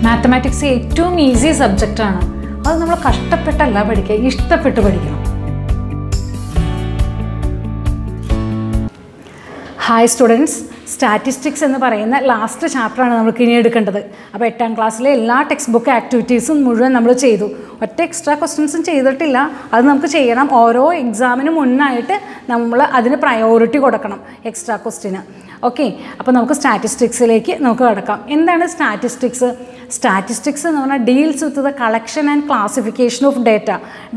Mathematics ഏറ്റവും easy സബ്ജക്റ്റാണ്. അത് നമ്മൾ കഷ്ടപ്പെട്ടല്ല പഠിക്കുക, ഇഷ്ടപ്പെട്ട് പഠിക്കണം. ഹായ് സ്റ്റുഡൻസ്, സ്റ്റാറ്റിസ്റ്റിക്സ് എന്ന് പറയുന്ന ലാസ്റ്റ് ചാപ്റ്ററാണ് നമുക്ക് ഇനി എടുക്കേണ്ടത്. അപ്പോൾ 8ാം ക്ലാസ്സിലെ എല്ലാ ടെക്സ്റ്റ് ബുക്ക് ആക്ടിവിറ്റീസും മുഴുവൻ നമ്മൾ ചെയ്തു. ഒറ്റ എക്സ്ട്രാ ക്വസ്റ്റ്യൻസും ചെയ്തിട്ടില്ല. അത് നമുക്ക് ചെയ്യണം. ഓരോ എക്സാമിന് മുന്നായിട്ട് നമ്മൾ അതിന് പ്രയോറിറ്റി കൊടുക്കണം, എക്സ്ട്രാ ക്വസ്റ്റ്യന്. ഓക്കെ, അപ്പോൾ നമുക്ക് സ്റ്റാറ്റിസ്റ്റിക്സിലേക്ക് നമുക്ക് കിടക്കാം. എന്താണ് സ്റ്റാറ്റിസ്റ്റിക്സ്? സ്റ്റാറ്റിസ്റ്റിക്സ് എന്ന് പറഞ്ഞാൽ deals with the collection and classification of data.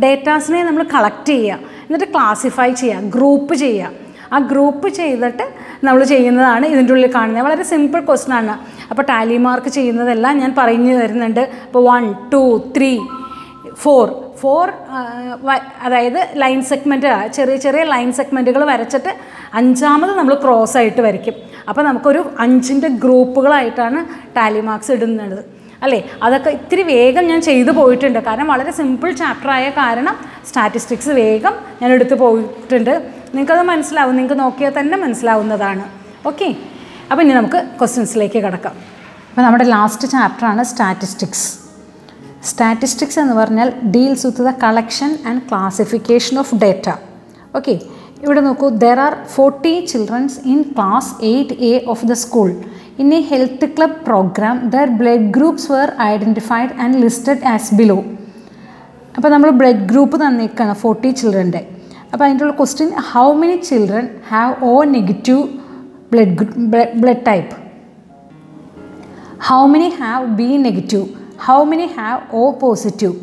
ഡേറ്റാസിനെ നമ്മൾ കളക്ട് ചെയ്യുക, എന്നിട്ട് ക്ലാസിഫൈ ചെയ്യുക, ഗ്രൂപ്പ് ചെയ്യുക. ആ ഗ്രൂപ്പ് ചെയ്തിട്ട് നമ്മൾ ചെയ്യുന്നതാണ് ഇതിൻ്റെ ഉള്ളിൽ കാണുന്നത്. വളരെ സിമ്പിൾ ക്വസ്റ്റ്യൻ ആണ്. അപ്പോൾ ടാലി മാർക്ക് ചെയ്യുന്നതെല്ലാം ഞാൻ പറഞ്ഞു തരുന്നുണ്ട്. ഇപ്പോൾ 1, 2, 3, 4 അതായത് ലൈൻ സെഗ്മെൻറ്റ്, ചെറിയ ചെറിയ ലൈൻ സെഗ്മെൻറ്റുകൾ വരച്ചിട്ട് 5ാമത് നമ്മൾ ക്രോസ് ആയിട്ട് വരയ്ക്കും. അപ്പോൾ നമുക്കൊരു 5ൻ്റെ ഗ്രൂപ്പുകളായിട്ടാണ് ടാലി മാർക്സ് ഇടുന്നത് അല്ലേ. അതൊക്കെ ഇത്തിരി വേഗം ഞാൻ ചെയ്തു പോയിട്ടുണ്ട്, കാരണം വളരെ സിമ്പിൾ ചാപ്റ്ററായ കാരണം സ്റ്റാറ്റിസ്റ്റിക്സ് വേഗം ഞാൻ എടുത്തു പോയിട്ടുണ്ട്. നിങ്ങൾക്കത് മനസ്സിലാവും, നിങ്ങൾക്ക് നോക്കിയാൽ തന്നെ മനസ്സിലാവുന്നതാണ്. ഓക്കെ, അപ്പോൾ ഇനി നമുക്ക് ക്വസ്റ്റ്യൻസിലേക്ക് കിടക്കാം. അപ്പോൾ നമ്മുടെ ലാസ്റ്റ് ചാപ്റ്ററാണ് സ്റ്റാറ്റിസ്റ്റിക്സ്. സ്റ്റാറ്റിസ്റ്റിക്സ് എന്ന് പറഞ്ഞാൽ deals with the collection and classification of data. Okay, ഇവിടെ നോക്കൂ. There are 40 childrens in class 8A of the school. In a health club programme there blood groups were identified and listed as below. അപ്പോൾ നമ്മൾ blood group തന്നിരിക്കുകയാണ് 40 ചിൽഡ്രൻ്റെ. അപ്പോൾ അതിൻ്റെ ഉള്ള question, how many children have O negative blood type? How many have B negative? How many have O positive?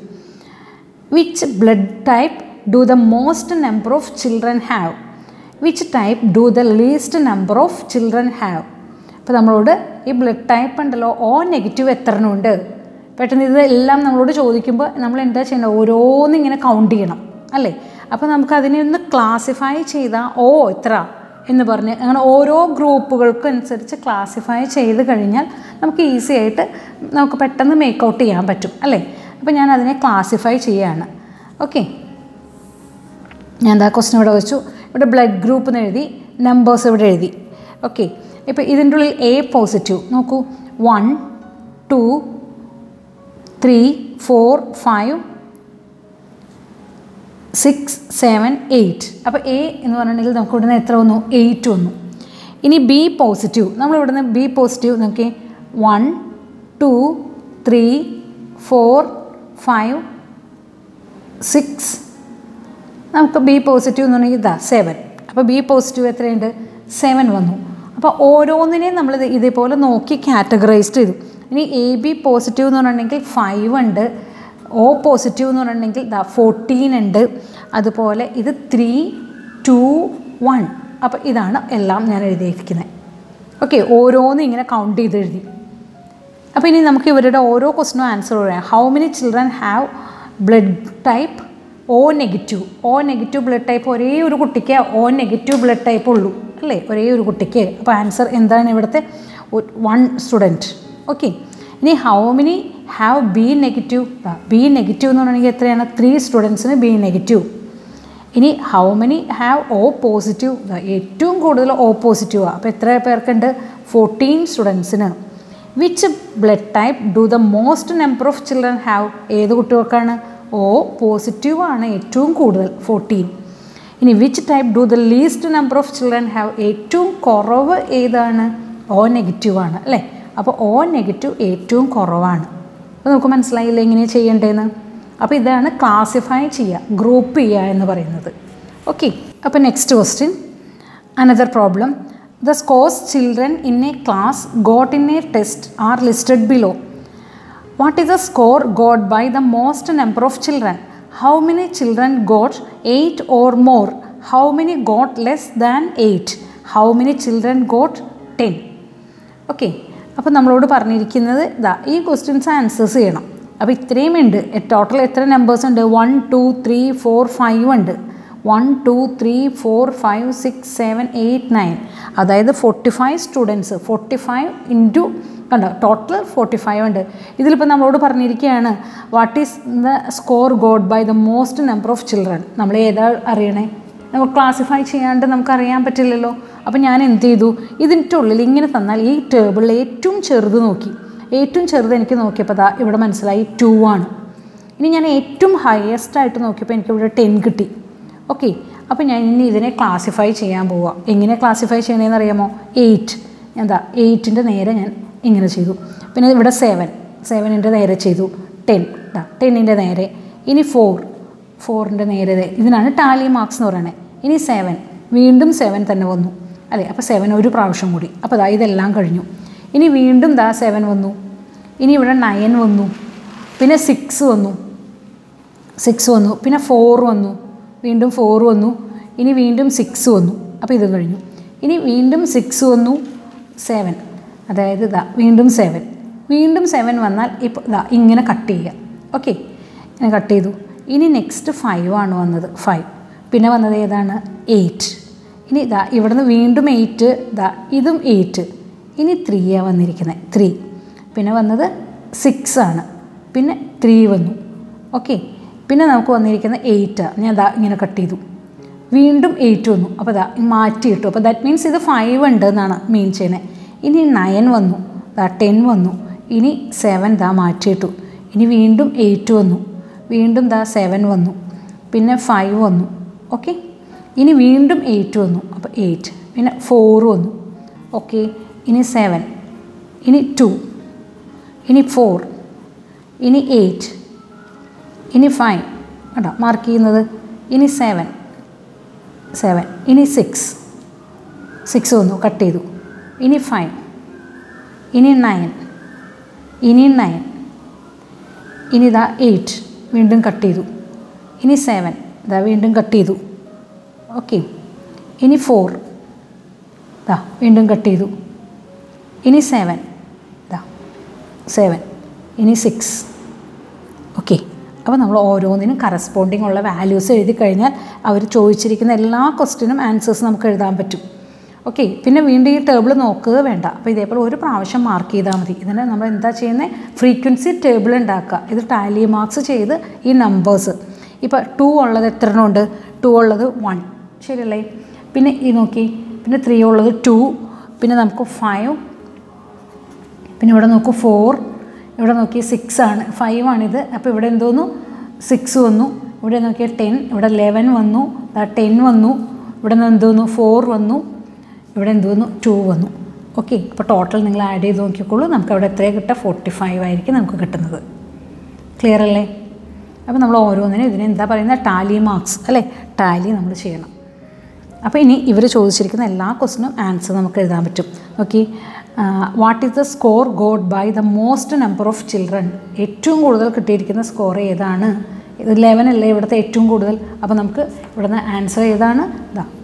Which blood type do the most number of children have? Which type do the least number of children have? അപ്പോൾ നമ്മളോട് ഈ blood type ഉണ്ടല്ലോ, O negative എത്രണ്ണമുണ്ട്? പെട്ടെന്ന് ഇതെല്ലാം നമ്മളോട് ചോദിക്കുമ്പോൾ നമ്മൾ എന്താ ചെയ്യണം? ഓരോന്നും ഇങ്ങനെ കൗണ്ട് ചെയ്യണം അല്ലേ. അപ്പോൾ നമുക്കതിനെ ഒന്ന് ക്ലാസിഫൈ ചെയ്താൽ O എത്ര എന്ന് പറഞ്ഞ് അങ്ങനെ ഓരോ ഗ്രൂപ്പുകൾക്കും അനുസരിച്ച് ക്ലാസിഫൈ ചെയ്ത് കഴിഞ്ഞാൽ നമുക്ക് ഈസി ആയിട്ട് നമുക്ക് പെട്ടെന്ന് മേക്ക് ഔട്ട് ചെയ്യാൻ പറ്റും അല്ലേ. അപ്പോൾ ഞാൻ അതിനെ ക്ലാസിഫൈ ചെയ്യുകയാണ്. ഓക്കെ, ഞാൻ എന്താ ക്വസ്റ്റ്യൻ ഇവിടെ വെച്ചു. ഇവിടെ ബ്ലഡ് ഗ്രൂപ്പ് എന്ന് എഴുതി, നമ്പേഴ്സ് ഇവിടെ എഴുതി. ഓക്കെ, ഇപ്പോൾ ഇതിൻ്റെ ഉള്ളിൽ A പോസിറ്റീവ് നോക്കൂ. 1, 2, 3, 4, 5, 6, 7, 8. അപ്പോൾ A എന്ന് പറഞ്ഞിട്ടുണ്ടെങ്കിൽ നമുക്ക് ഇവിടുന്ന് എത്ര വന്നു? 8 വന്നു. ഇനി B പോസിറ്റീവ്, നമ്മളിവിടുന്ന് B പോസിറ്റീവ് നോക്കി. 1, 2, 3, 4, 5, 6. നമുക്ക് B പോസിറ്റീവ് എന്ന് പറഞ്ഞാൽ ഇതാ 7. അപ്പോൾ B പോസിറ്റീവ് എത്രയുണ്ട്? 7 വന്നു. അപ്പോൾ ഓരോന്നിനെയും നമ്മൾ ഇതേപോലെ നോക്കി കാറ്റഗറൈസ് ചെയ്തു. ഇനി AB പോസിറ്റീവ് എന്ന് പറഞ്ഞിട്ടുണ്ടെങ്കിൽ 5 ഉണ്ട്. O പോസിറ്റീവ് എന്ന് പറഞ്ഞിട്ടുണ്ടെങ്കിൽ 14 ഉണ്ട്. അതുപോലെ ഇത് 3, 2, 1. അപ്പോൾ ഇതാണ് എല്ലാം ഞാൻ എഴുതിയിരിക്കുന്നത്. ഓക്കെ, ഓരോന്നും ഇങ്ങനെ കൗണ്ട് ചെയ്ത് എഴുതി. അപ്പോൾ ഇനി നമുക്ക് ഇവരുടെ ഓരോ ക്വസ്റ്റിനും ആൻസർ പറയാം. How many children have blood type O negative? O negative blood type ഒരേ ഒരു കുട്ടിക്ക് O നെഗറ്റീവ് ബ്ലഡ് ടൈപ്പ് ഉള്ളൂ അല്ലേ, ഒരേ ഒരു കുട്ടിക്ക്. അപ്പോൾ ആൻസർ എന്താണ് ഇവിടുത്തെ? 1 സ്റ്റുഡൻറ്റ്. ഓക്കെ, ഇനി how many have B negative? B negative എന്ന് പറഞ്ഞിട്ടുണ്ടെങ്കിൽ എത്രയാണ്? 3 സ്റ്റുഡൻസിന് B നെഗറ്റീവ്. ഇനി how many have O positive? ഏറ്റവും കൂടുതൽ O പോസിറ്റീവാണ്. അപ്പോൾ എത്ര പേർക്കുണ്ട്? 14 സ്റ്റുഡൻസിന്. Which blood type do the most number of children have? ഏത് കുട്ടികൾക്കാണ്? O പോസിറ്റീവാണ് ഏറ്റവും കൂടുതൽ, 14. ഇനി which type do the least number of children have? ഏറ്റവും കുറവ് ഏതാണ്? O നെഗറ്റീവാണ് അല്ലേ. അപ്പോൾ O നെഗറ്റീവ് ഏറ്റവും കുറവാണ്. അപ്പോൾ നമുക്ക് മനസ്സിലായില്ല എങ്ങനെയാണ് ചെയ്യേണ്ടതെന്ന്. അപ്പോൾ ഇതാണ് ക്ലാസിഫൈ ചെയ്യുക, ഗ്രൂപ്പ് ചെയ്യുക എന്ന് പറയുന്നത്. ഓക്കെ, അപ്പോൾ next question, another problem. The scores children in A class got in A test R listed below. What is the score got by the most number of children? How many children got 8 or more? How many got less than 8? How many children got 10? Okay, അപ്പോൾ നമ്മളോട് പറഞ്ഞിരിക്കുന്നത് ഇതാ ഈ questions answers ചെയ്യണം. അപ്പോൾ ഇത്രയും ഉണ്ട്. Total എത്ര നമ്പേഴ്സ് ഉണ്ട്? 1, 2, 3, 4, 5 ഉണ്ട്. 1, 2, 3, 4, 5, 6, 7, 8, 9. അതായത് 45 സ്റ്റുഡൻസ്. 45 ഇൻറ്റു കണ്ടോ, ടോട്ടൽ 45 ഉണ്ട്. ഇതിലിപ്പോൾ നമ്മളോട് പറഞ്ഞിരിക്കുകയാണ് what is the score got by the most number of children. നമ്മൾ ഏതാ അറിയണേ? നമുക്ക് ക്ലാസിഫൈ ചെയ്യാണ്ട് നമുക്കറിയാൻ പറ്റില്ലല്ലോ. അപ്പോൾ ഞാൻ എന്ത് ചെയ്തു? ഇതിൻ്റെ ഉള്ളിൽ ഇങ്ങനെ തന്നാൽ ഈ ടേബിളിൽ ഏറ്റവും ചെറുത് നോക്കി. ഏറ്റവും ചെറുത് എനിക്ക് നോക്കിയപ്പോൾ ദാ ഇവിടെ മനസ്സിലായി 2 ആണ്. ഇനി ഞാൻ ഏറ്റവും ഹയസ്റ്റ് ആയിട്ട് നോക്കിയപ്പോൾ എനിക്കിവിടെ 10 കിട്ടി. ഓക്കെ, അപ്പോൾ ഞാൻ ഇനി ഇതിനെ ക്ലാസിഫൈ ചെയ്യാൻ പോവുക. എങ്ങനെ ക്ലാസിഫൈ ചെയ്യണമെന്ന് അറിയാമോ? 8. എന്താ 8ൻ്റെ നേരെ ഞാൻ ഇങ്ങനെ ചെയ്തു. പിന്നെ ഇവിടെ 7ൻ്റെ നേരെ ചെയ്തു. 10 10ൻ്റെ നേരെ. ഇനി 4ൻ്റെ നേരെ. ഇതിനാണ് ടാലി മാർക്സ് എന്ന് പറയുന്നത്. ഇനി 7 വീണ്ടും 7 തന്നെ വന്നു അല്ലേ? അപ്പോൾ 7 ഒരു പ്രാവശ്യം കൂടി. അപ്പോൾ ദാ ഇതെല്ലാം കഴിഞ്ഞു. ഇനി വീണ്ടും ദാ 7 വന്നു. ഇനി ഇവിടെ 9 വന്നു. പിന്നെ 6 വന്നു. പിന്നെ 4 വന്നു. വീണ്ടും 4 വന്നു. ഇനി വീണ്ടും 6 വന്നു. അപ്പോൾ ഇത് കഴിഞ്ഞു. ഇനി വീണ്ടും 6 വന്നു. 7, അതായത് ഇതാ വീണ്ടും 7 വന്നാൽ ഇപ്പോൾ ഇതാ ഇങ്ങനെ കട്ട് ചെയ്യുക. ഓക്കെ, ഇങ്ങനെ കട്ട് ചെയ്തു. ഇനി നെക്സ്റ്റ് 5 ആണ് വന്നത്. 5 പിന്നെ വന്നത് ഏതാണ്? 8. ഇനി ഇതാ ഇവിടുന്ന് വീണ്ടും 8. ഇതാ ഇതും 8. ഇനി 3 വന്നിരിക്കുന്നത്. 3 പിന്നെ വന്നത് 6 ആണ്. പിന്നെ 3 വന്നു. ഓക്കെ, പിന്നെ നമുക്ക് വന്നിരിക്കുന്നത് 8. ഞാൻ ഇതാ ഇങ്ങനെ കട്ട് ചെയ്തു. വീണ്ടും 8 വന്നു. അപ്പോൾ ഇതാ മാറ്റിയിട്ടു. അപ്പോൾ ദാറ്റ് മീൻസ് ഇത് 5 ഉണ്ട് എന്നാണ് മീൻ ചെയ്യുന്നത്. ഇനി 9 വന്നു. ദാ 10 വന്നു. ഇനി 7 ദാ മാറ്റിയിട്ടു. ഇനി വീണ്ടും 8 വന്നു. വീണ്ടും ദാ 7 വന്നു. പിന്നെ 5 വന്നു. ഓക്കെ, ഇനി വീണ്ടും 8 വന്നു. അപ്പോൾ 8 പിന്നെ 4 വന്നു. ഓക്കെ, ഇനി 7, ഇനി 2, ഇനി 4, ഇനി 8, ഇനി 5 കേട്ടോ മാർക്ക് ചെയ്യുന്നത്. ഇനി 7, ഇനി 6 വന്നു, കട്ട് ചെയ്തു. ഇനി 5, ഇനി 9, ഇനി 9, ഇനി ഇതാ 8 വീണ്ടും കട്ട് ചെയ്തു. ഇനി 7 ഇതാ വീണ്ടും കട്ട് ചെയ്തു. ഓക്കെ, ഇനി 4 ഇതാ വീണ്ടും കട്ട് ചെയ്തു. ഇനി 7 ഇതാ 7, ഇനി 6. ഓക്കെ, അപ്പോൾ നമ്മൾ ഓരോന്നിനും കറസ്പോണ്ടിങ് ഉള്ള വാല്യൂസ് എഴുതി കഴിഞ്ഞാൽ അവർ ചോദിച്ചിരിക്കുന്ന എല്ലാ ക്വസ്റ്റ്യനും ആൻസേഴ്സ് നമുക്ക് എഴുതാൻ പറ്റും. ഓക്കെ, പിന്നെ വീണ്ടും ഈ ടേബിൾ നോക്കുക വേണ്ട. അപ്പോൾ ഇതേപോലെ ഒരു പ്രാവശ്യം മാർക്ക് ചെയ്താൽ മതി. ഇതിനെ നമ്മൾ എന്താ ചെയ്യുന്നത്? ഫ്രീക്വൻസി ടേബിൾ ഉണ്ടാക്കുക. ഇത് ടാലി മാർക്സ് ചെയ്ത് ഈ നമ്പേഴ്സ് ഇപ്പോൾ 2 ഉള്ളത് എത്ര എണ്ണം ഉണ്ട്? 2 ഉള്ളത് 1 ശരിയല്ലേ? പിന്നെ ഈ നോക്കി, പിന്നെ 3 ഉള്ളത് 2, പിന്നെ നമുക്ക് 5, പിന്നെ ഇവിടെ നോക്കൂ 4, ഇവിടെ നോക്കി 6 ആണ്, 5 ആണിത്. അപ്പോൾ ഇവിടെ എന്തോന്നു 6 വന്നു. ഇവിടെ നോക്കിയാൽ 10, ഇവിടെ 11 വന്നു. 10 വന്നു. ഇവിടെ നിന്ന് എന്തോന്നു 4 വന്നു. ഇവിടെ എന്തോന്നു 2 വന്നു. ഓക്കെ, അപ്പോൾ ടോട്ടൽ നിങ്ങൾ ആഡ് ചെയ്ത് നോക്കിക്കോളൂ. നമുക്ക് അവിടെ എത്രയാണ് കിട്ടുക? 45 ആയിരിക്കും നമുക്ക് കിട്ടുന്നത്. ക്ലിയർ അല്ലേ? അപ്പോൾ നമ്മൾ ഓരോന്നിനും ഇതിന് എന്താ പറയുന്നത്? ടാലി മാർക്സ് അല്ലേ? ടാലി നമ്മൾ ചെയ്യണം. അപ്പോൾ ഇനി ഇവർ ചോദിച്ചിരിക്കുന്ന എല്ലാ ക്വസ്റ്റിനും ആൻസർ നമുക്ക് എഴുതാൻ പറ്റും. Okay, what is the score got by the most number of children? ഏറ്റവും കൂടുതൽ കിട്ടിയിരിക്കുന്ന സ്കോർ ഏതാണ്? ഇത് 11 അല്ലേ ഇവിടുത്തെ ഏറ്റവും കൂടുതൽ. അപ്പോൾ നമുക്ക് ഇവിടുന്ന് ആൻസർ ഏതാണ്?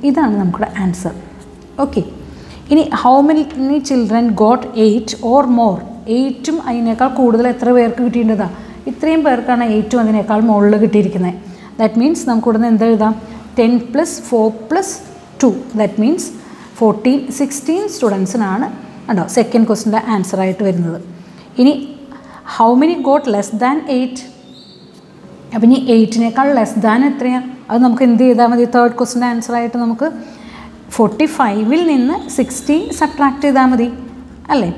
ഇതാണ് നമുക്കുടെ ആൻസർ. ഓക്കെ, ഇനി how many children got 8 or more? 8ഉം അതിനേക്കാൾ കൂടുതൽ എത്ര പേർക്ക് കിട്ടിയിട്ടുണ്ടതാ? ഇത്രയും പേർക്കാണ് 8ഉം അതിനേക്കാൾ മുകളിൽ കിട്ടിയിരിക്കുന്നത്. ദാറ്റ് മീൻസ് നമുക്ക് ഇവിടുന്ന് എന്താ എഴുതാം? 10 + 4 + 2 ദാറ്റ് മീൻസ് 14, 16 സ്റ്റുഡൻസിനാണ് ഉണ്ടോ സെക്കൻഡ് ക്വസ്റ്റിൻ്റെ ആൻസർ ആയിട്ട് വരുന്നത്. ഇനി how many got less than 8? അപ്പം ഇനി 8നേക്കാൾ ലെസ് ദാൻ എത്രയാണ്? അത് നമുക്ക് എന്ത് ചെയ്താൽ മതി? തേർഡ് ക്വസ്റ്റിൻ്റെ ആൻസർ ആയിട്ട് നമുക്ക് 45ൽ നിന്ന് 16 സബ്ട്രാക്ട് ചെയ്താൽ മതി അല്ലേ?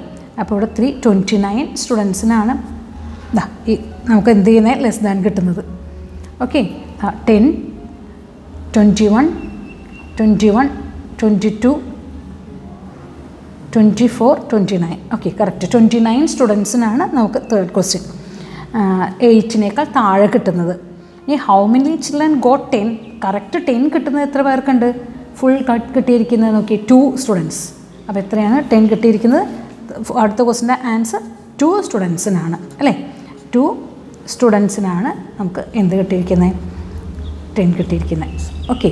അപ്പോൾ ഇവിടെ 29 സ്റ്റുഡൻസിനാണ് നമുക്ക് എന്ത് ചെയ്യുന്നത്? ലെസ് ദാൻ കിട്ടുന്നത്. ഓക്കെ, 10, 21, 21, 22, 24, 29. ഓക്കെ, കറക്റ്റ് 29 സ്റ്റുഡൻസിനാണ് നമുക്ക് തേർഡ് ക്വസ്റ്റ്യൻ 8നേക്കാൾ താഴെ കിട്ടുന്നത്. ഇനി how many children got 10? Correct 10 കിട്ടുന്നത് എത്ര പേർക്കുണ്ട്? ഫുൾ കിട്ടിയിരിക്കുന്നത് നോക്കി 2 സ്റ്റുഡൻസ്. അപ്പോൾ എത്രയാണ് 10 കിട്ടിയിരിക്കുന്നത്? അടുത്ത ക്വസ്റ്റിൻ്റെ ആൻസർ 2 സ്റ്റുഡൻസിനാണ് അല്ലേ? 2 സ്റ്റുഡൻസിനാണ് നമുക്ക് എന്ത് കിട്ടിയിരിക്കുന്നത്? 10 കിട്ടിയിരിക്കുന്നത്. ഓക്കെ,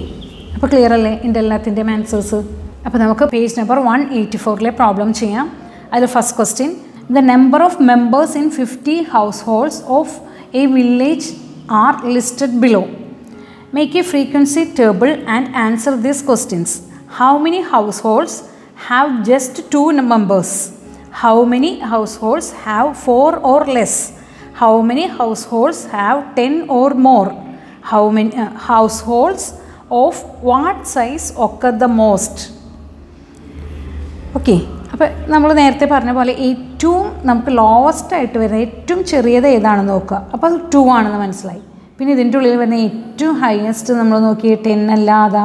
അപ്പോൾ ക്ലിയർ അല്ലേ ഇതിൻ്റെ എല്ലാത്തിൻ്റെയും ആൻസേഴ്സ്? അപ്പോൾ നമുക്ക് പേജ് നമ്പർ 184 പ്രോബ്ലം ചെയ്യാം. അതിൽ first question, the number of members in 50 households of A village R listed below. Make a frequency table and answer these questions. How many households have just 2 members? How many households have 4 or less? How many households have 10 or more? How many households of what size occur the most? Okay, അപ്പോൾ നമ്മൾ നേരത്തെ പറഞ്ഞ പോലെ ഏറ്റവും നമുക്ക് lowest ആയിട്ട് വരുന്ന ഏറ്റവും ചെറിയത് ഏതാണെന്ന് നോക്കുക. അപ്പോൾ അത് 2 ആണെന്ന് മനസ്സിലായി. പിന്നെ ഇതിൻ്റെ ഉള്ളിൽ വരുന്ന ഏറ്റവും ഹയസ്റ്റ് നമ്മൾ നോക്കി 10 അല്ലാതെ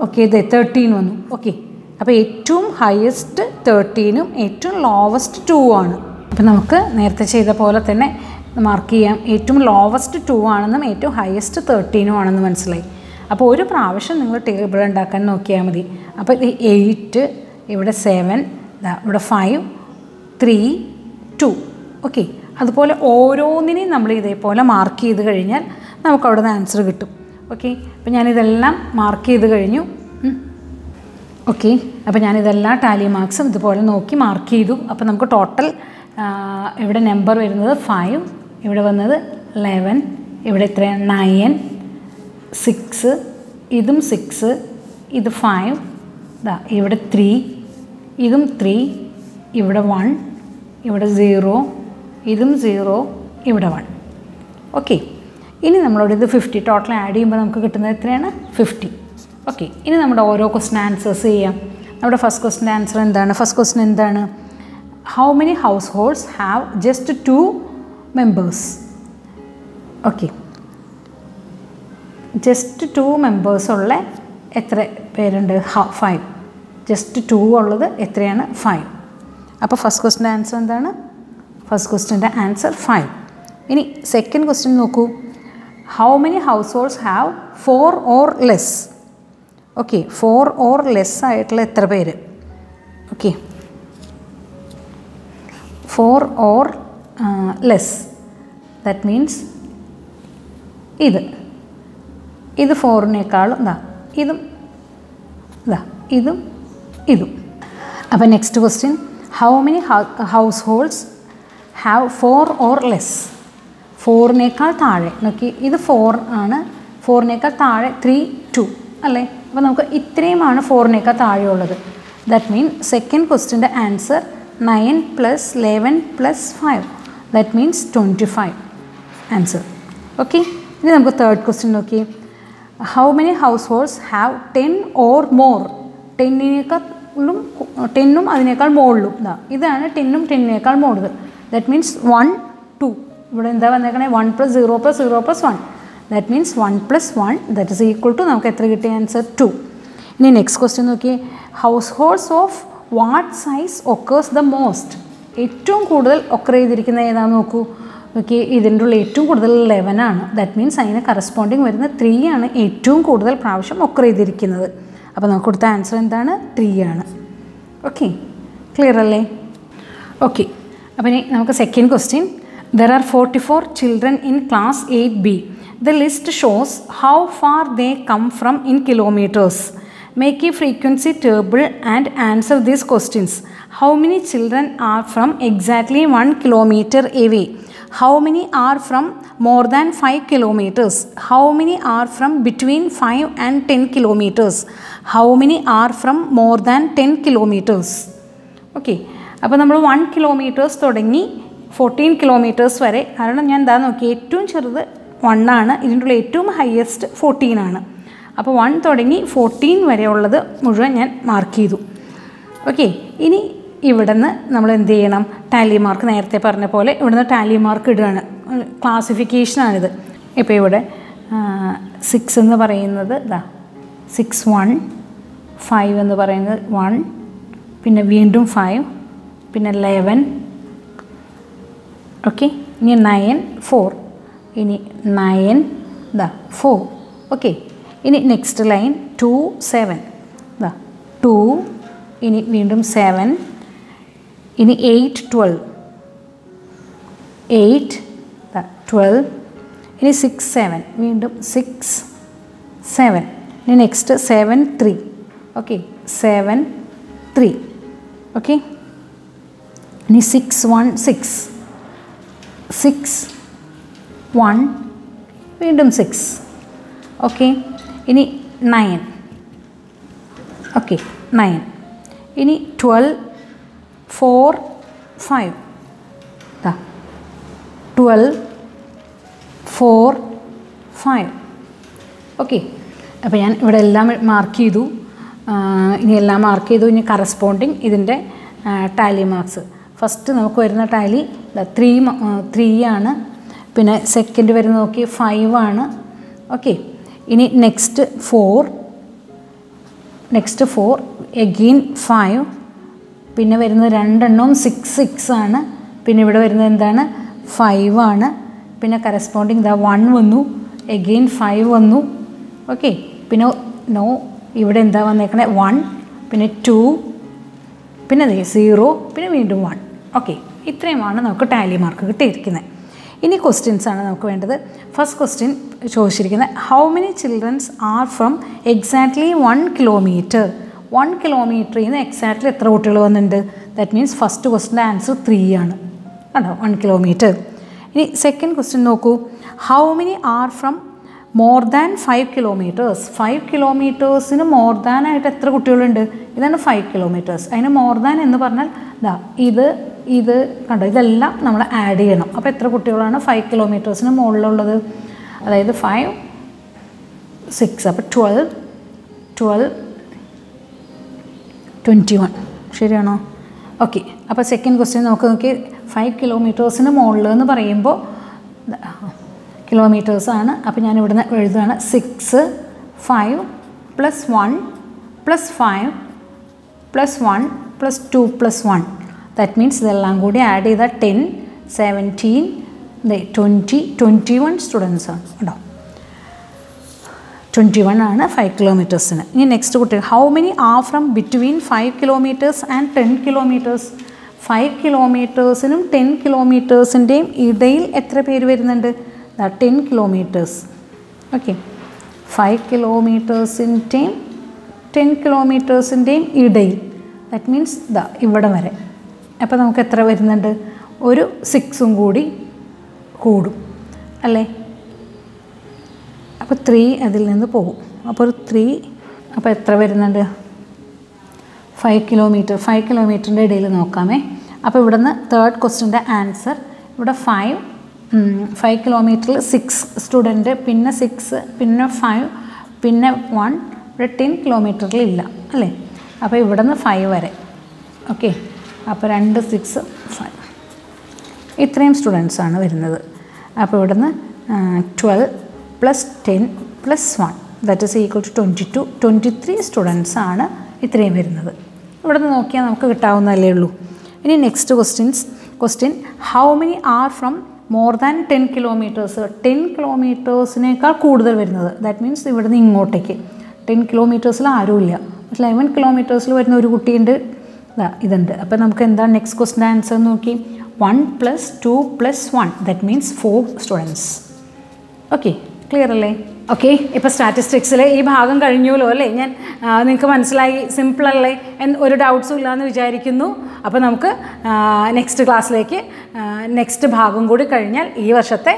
ഓക്കെ ഇത് 13 വന്നു. ഓക്കെ, അപ്പോൾ ഏറ്റവും ഹയസ്റ്റ് 13ഉം ഏറ്റവും ലോവസ്റ്റ് 2 ആണ്. അപ്പോൾ നമുക്ക് നേരത്തെ ചെയ്ത പോലെ തന്നെ മാർക്ക് ചെയ്യാം. ഏറ്റവും ലോവസ്റ്റ് 2 ആണെന്നും ഏറ്റവും ഹയസ്റ്റ് 13ഉം ആണെന്ന് മനസ്സിലായി. അപ്പോൾ ഒരു പ്രാവശ്യം നിങ്ങൾ ടേബിൾ ഉണ്ടാക്കാൻ നോക്കിയാൽ മതി. അപ്പോൾ ഇത് 8, ഇവിടെ 7, ഇവിടെ 5, 3, 2. ഓക്കെ, അതുപോലെ ഓരോന്നിനെയും നമ്മൾ ഇതേപോലെ മാർക്ക് ചെയ്ത് കഴിഞ്ഞാൽ നമുക്ക് അവിടെ നിന്ന് ആൻസർ കിട്ടും. ഓക്കെ, അപ്പോൾ ഞാനിതെല്ലാം മാർക്ക് ചെയ്ത് കഴിഞ്ഞു. ഓക്കെ, അപ്പോൾ ഞാനിതെല്ലാം ടാലി മാർക്സും ഇതുപോലെ നോക്കി മാർക്ക് ചെയ്തു. അപ്പോൾ നമുക്ക് ടോട്ടൽ ഇവിടെ നമ്പർ വരുന്നത് 5, ഇവിടെ വന്നത് 11, ഇവിടെ എത്രയാണ് 9, 6, ഇതും 6, ഇത് 5, ഇവിടെ 3, ഇതും 3, ഇവിടെ 1, ഇവിടെ 0, ഇതും 0, ഇവിടെ 1. ഓക്കെ, ഇനി നമ്മളോട് ഇത് 50 ടോട്ടൽ ആഡ് ചെയ്യുമ്പോൾ നമുക്ക് കിട്ടുന്നത് എത്രയാണ് 50. ഓക്കെ, ഇനി നമ്മുടെ ഓരോ ക്വസ്റ്റ്യൻ ആൻസേഴ്സ് ചെയ്യാം. നമ്മുടെ ഫസ്റ്റ് ക്വസ്റ്റ്യൻ്റെ ആൻസർ എന്താണ്? ഫസ്റ്റ് ക്വസ്റ്റ്യൻ എന്താണ്? How many households have just 2 members? Okay, just 2 members ഉള്ള എത്ര പേരുണ്ട്? 5. ജസ്റ്റ് 2 ഉള്ളത് എത്രയാണ്? 5. അപ്പോൾ ഫസ്റ്റ് ക്വസ്റ്റ്യൻ്റെ ആൻസർ എന്താണ്? ഫസ്റ്റ് ക്വസ്റ്റ്യൻ്റെ ആൻസർ 5. ഇനി സെക്കൻഡ് ക്വസ്റ്റ്യൻ നോക്കൂ. How many households have 4 or less? Okay, 4 or less ആയിട്ടുള്ള എത്ര പേര്? Okay, 4 or less, that means ഇത് 4-നേക്കാളും ഇതും ഇതും. അപ്പോൾ next question, how many households have 4 or less? 4-നേക്കാൾ താഴെ. നോക്കി, ഇത് 4 ആണ്, 4-നേക്കാൾ താഴെ 3, 2 അല്ലേ? അപ്പോൾ നമുക്ക് ഇത്രയുമാണ് 4-നേക്കാൾ താഴെയുള്ളത്. ദാറ്റ് മീൻ സെക്കൻഡ് ക്വസ്റ്റ്യൻ്റെ answer 9 + 11 + 5, that means 25 answer. Okay, ഇനി നമുക്ക് തേർഡ് ക്വസ്റ്റ്യൻ നോക്കി. How many households have 10 or more? 10ഉം അതിനേക്കാൾ മുകളിലും. ഇതാണ് 10ഉം 10-നേക്കാൾ മുകളിൽ. That means 1, 2. ഇവിടെ എന്താ വന്നേക്കണേ? 1 + 0 + 0 + 1. That means 1 + 1 that is equal to നമുക്ക് എത്ര കിട്ടിയ ആൻസർ? 2. ഇനി നെക്സ്റ്റ് ക്വസ്റ്റ്യൻ നോക്കിയേ. House holds of what size occurs the most? ഏറ്റവും കൂടുതൽ ഒക്കർ ചെയ്തിരിക്കുന്ന ഏതാണെന്ന് നോക്കൂ. ഓക്കെ, ഇതിൻ്റെ ഉള്ള ഏറ്റവും കൂടുതൽ 11 ആണ്. ദാറ്റ് മീൻസ് അതിന് കറസ്പോണ്ടിങ് വരുന്ന 3 ആണ് ഏറ്റവും കൂടുതൽ പ്രാവശ്യം ഒക്കർ ചെയ്തിരിക്കുന്നത്. അപ്പോൾ നമുക്ക് കൊടുത്ത ആൻസർ എന്താണ്? 3 ആണ്. ഓക്കെ, ക്ലിയർ അല്ലേ? ഓക്കെ, അപ്പോൾ ഇനി നമുക്ക് second question. There are 44 children in class 8B. The list shows how far they come from in kilometers. Make a frequency table and answer these questions. How many children are from exactly 1 kilometer away? How many are from more than 5 kilometers? How many are from between 5 and 10 kilometers? How many are from more than 10 kilometers? Okay, അപ്പോൾ നമ്മൾ 1 kilometers തുടങ്ങി 14 kilometers വരെ. കാരണം ഞാൻ എന്താ നോക്കി, ഏറ്റവും ചെറുത് 1 ആണ്, ഇതിൻ്റെ ഉള്ള ഏറ്റവും ഹയസ്റ്റ് 14 ആണ്. അപ്പോൾ 1 തുടങ്ങി 14 വരെ ഉള്ളത് മുഴുവൻ ഞാൻ മാർക്ക് ചെയ്തു. ഓക്കെ, ഇനി ഇവിടെ നിന്ന് നമ്മൾ എന്ത് ചെയ്യണം? ടാലി മാർക്ക് നേരത്തെ പറഞ്ഞ പോലെ ഇവിടുന്ന് ടാലി മാർക്ക് ഇടുകയാണ്. ക്ലാസിഫിക്കേഷനാണിത്. ഇപ്പോൾ ഇവിടെ 6 എന്ന് പറയുന്നത് 6, 1, 5 എന്ന് പറയുന്നത് 1, പിന്നെ വീണ്ടും 5, പിന്നെ 11. ഓക്കെ, ഇനി 9, 4, ഇനി 9, 4. ഓക്കെ, ഇനി നെക്സ്റ്റ് ലൈൻ 2, 7, 2, ഇനി വീണ്ടും 7, ഇനി 8, 12, 8, 12, ഇനി 6, 7, വീണ്ടും 6, 7, ഇനി നെക്സ്റ്റ് 7, 3. ഓക്കെ, 7, 3. ഓക്കെ, ഇനി 6, 1, 6, 6, 1, വീണ്ടും 6. ഓക്കെ, ഇനി 9. ഓക്കെ, 9, ഇനി 12, 4, 5. 12, 4, 5. ഓക്കെ, അപ്പോൾ ഞാൻ ഇവിടെ എല്ലാം മാർക്ക് ചെയ്തു. ഇനി എല്ലാം മാർക്ക് ചെയ്തു. ഇനി കറസ്പോണ്ടിങ് ഇതിൻ്റെ ടാലി മാർക്സ്. ഫസ്റ്റ് നമുക്ക് വരുന്ന ടാലി 3 ആണ്. പിന്നെ സെക്കൻഡ് വരുന്ന നോക്കി 5 ആണ്. ഓക്കെ, ഇനി നെക്സ്റ്റ് 4 എഗെയിൻ 5. പിന്നെ വരുന്നത് രണ്ടെണ്ണവും 6 ആണ്. പിന്നെ ഇവിടെ വരുന്നത് എന്താണ് 5 ആണ്. പിന്നെ കറസ്പോണ്ടിങ് 1 വന്നു, എഗെയിൻ 5 വന്നു. ഓക്കെ, പിന്നെ ഇവിടെ എന്താ വന്നേക്കണേ 1, പിന്നെ 2, പിന്നെ 0, പിന്നെ വീണ്ടും 1. ഓക്കെ, ഇത്രയുമാണ് നമുക്ക് ടാലി മാർക്ക് കിട്ടിയിരിക്കുന്നത്. ഇനി ക്വസ്റ്റ്യൻസ് ആണ് നമുക്ക് വേണ്ടത്. ഫസ്റ്റ് ക്വസ്റ്റ്യൻ ചോദിച്ചിരിക്കുന്നത് how many childrens are from exactly 1 kilometre. 1 കിലോമീറ്ററിൽ നിന്ന് എക്സാക്ട്ലി എത്ര കുട്ടികൾ വന്നിട്ടുണ്ട്? ദാറ്റ് മീൻസ് ഫസ്റ്റ് ക്വസ്റ്റ്യൻ്റെ ആൻസർ 3 ആണ് കേട്ടോ, 1 കിലോമീറ്റർ. ഇനി സെക്കൻഡ് ക്വസ്റ്റ്യൻ നോക്കൂ, how many are from more than 5 kilometres. 5 കിലോമീറ്റേഴ്സിന് മോർ ദാൻ ആയിട്ട് എത്ര കുട്ടികളുണ്ട്? ഇതാണ് 5 കിലോമീറ്റേഴ്സ്. അതിന് മോർ ദാൻ എന്ന് പറഞ്ഞാൽ ഇത് കണ്ടോ, ഇതെല്ലാം നമ്മൾ ആഡ് ചെയ്യണം. അപ്പോൾ എത്ര കുട്ടികളാണ് 5 കിലോമീറ്റേഴ്സിന് മുകളിലുള്ളത്? അതായത് 5, 6, അപ്പോൾ 12, 21. ശരിയാണോ? ഓക്കെ, അപ്പോൾ സെക്കൻഡ് ക്വസ്റ്റ്യൻ നമുക്ക് നോക്കി 5 കിലോമീറ്റേഴ്സിന് മുകളിൽ എന്ന് പറയുമ്പോൾ കിലോമീറ്റേഴ്സാണ്. അപ്പോൾ ഞാൻ ഇവിടുന്ന് എഴുതുകയാണ് 6, 5 + 1 + 5 + 1 + 2 + 1. ദാറ്റ് മീൻസ് ഇതെല്ലാം കൂടി ആഡ് ചെയ്താൽ 10, 17, 20, 21 സ്റ്റുഡൻസ് ആണ് കേട്ടോ. 21 ആണ് 5 കിലോമീറ്റേഴ്സിന്. ഇനി നെക്സ്റ്റ് കുട്ടികൾ how many are from between 5 kilometres and 10 kilometres. 5 കിലോമീറ്റേഴ്സിനും 10 കിലോമീറ്റേഴ്സിൻ്റെയും ഇടയിൽ എത്ര പേര് വരുന്നുണ്ട്? 10 കിലോമീറ്റേഴ്സ്. ഓക്കെ, 5 കിലോമീറ്റേഴ്സിൻ്റെയും 10 കിലോമീറ്റേഴ്സിൻ്റെയും ഇടയിൽ. ദാറ്റ് മീൻസ് ഇവിടെ വരെ. അപ്പോൾ നമുക്ക് എത്ര വരുന്നുണ്ട്? ഒരു 6ഉം കൂടി കൂടും അല്ലേ? അപ്പോൾ 3 അതിൽ നിന്ന് പോകും. അപ്പോൾ ഒരു 3, അപ്പോൾ എത്ര വരുന്നുണ്ട്? 5 കിലോമീറ്ററിൻ്റെ ഇടയിൽ നോക്കാമേ. അപ്പോൾ ഇവിടുന്ന് തേർഡ് ക്വസ്റ്റ്യൻ്റെ ആൻസർ ഇവിടെ 5 കിലോമീറ്ററിൽ 6 സ്റ്റുഡൻറ്റ്, പിന്നെ 6, പിന്നെ 5, പിന്നെ 1. ഇവിടെ 10 കിലോമീറ്ററിൽ ഇല്ല അല്ലേ? അപ്പോൾ ഇവിടുന്ന് 5 വരെ. ഓക്കെ, അപ്പോൾ 2, 6, 5 ഇത്രയും സ്റ്റുഡൻസാണ് വരുന്നത്. അപ്പോൾ ഇവിടുന്ന് 12 + 10 + 1 ദാറ്റ് ഈസ് ഈക്വൽ ടു 22, 23 സ്റ്റുഡൻസാണ് ഇത്രയും വരുന്നത്. ഇവിടുന്ന് നോക്കിയാൽ നമുക്ക് കിട്ടാവുന്നതല്ലേ ഉള്ളൂ. ഇനി next question how many are from more than 10 kilometres. 10 കിലോമീറ്റേഴ്സിനേക്കാൾ കൂടുതൽ വരുന്നത്. ദാറ്റ് മീൻസ് ഇവിടുന്ന് ഇങ്ങോട്ടേക്ക് 10 കിലോമീറ്റേഴ്സിൽ ആരുമില്ല. 11 കിലോമീറ്റേഴ്സിൽ വരുന്ന ഒരു കുട്ടിയുണ്ട്, ഇതുണ്ട്. അപ്പോൾ നമുക്ക് എന്താണ് നെക്സ്റ്റ് ക്വസ്റ്റ്യൻ്റെ ആൻസർ നോക്കി. 1 + 2 + 1 that means 4 students. Okay, clear അല്ലേ? ഓക്കെ, ഇപ്പോൾ സ്റ്റാറ്റിസ്റ്റിക്സിൽ ഈ ഭാഗം കഴിഞ്ഞല്ലോ അല്ലേ? ഞാൻ നിങ്ങൾക്ക് മനസ്സിലായി, സിമ്പിളല്ലേ, ഒരു ഡൗട്ട്സും ഇല്ലയെന്ന് വിചാരിക്കുന്നു. അപ്പോൾ നമുക്ക് നെക്സ്റ്റ് ക്ലാസ്സിലേക്ക് നെക്സ്റ്റ് ഭാഗം കൂടി കഴിഞ്ഞാൽ ഈ വർഷത്തെ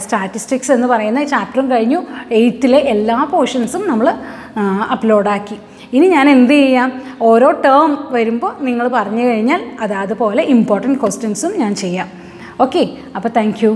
സ്റ്റാറ്റിസ്റ്റിക്സ് എന്ന് പറയുന്ന ചാപ്റ്ററും കഴിഞ്ഞു. 8ലെ എല്ലാ പോർഷൻസും നമ്മൾ അപ്ലോഡാക്കി. ഇനി ഞാൻ എന്ത് ചെയ്യാം, ഓരോ ടേം വരുമ്പോൾ നിങ്ങൾ പറഞ്ഞു കഴിഞ്ഞാൽ അതുപോലെ ഇമ്പോർട്ടൻറ്റ് ക്വസ്റ്റ്യൻസും ഞാൻ ചെയ്യാം. ഓക്കെ, അപ്പോൾ താങ്ക് യു.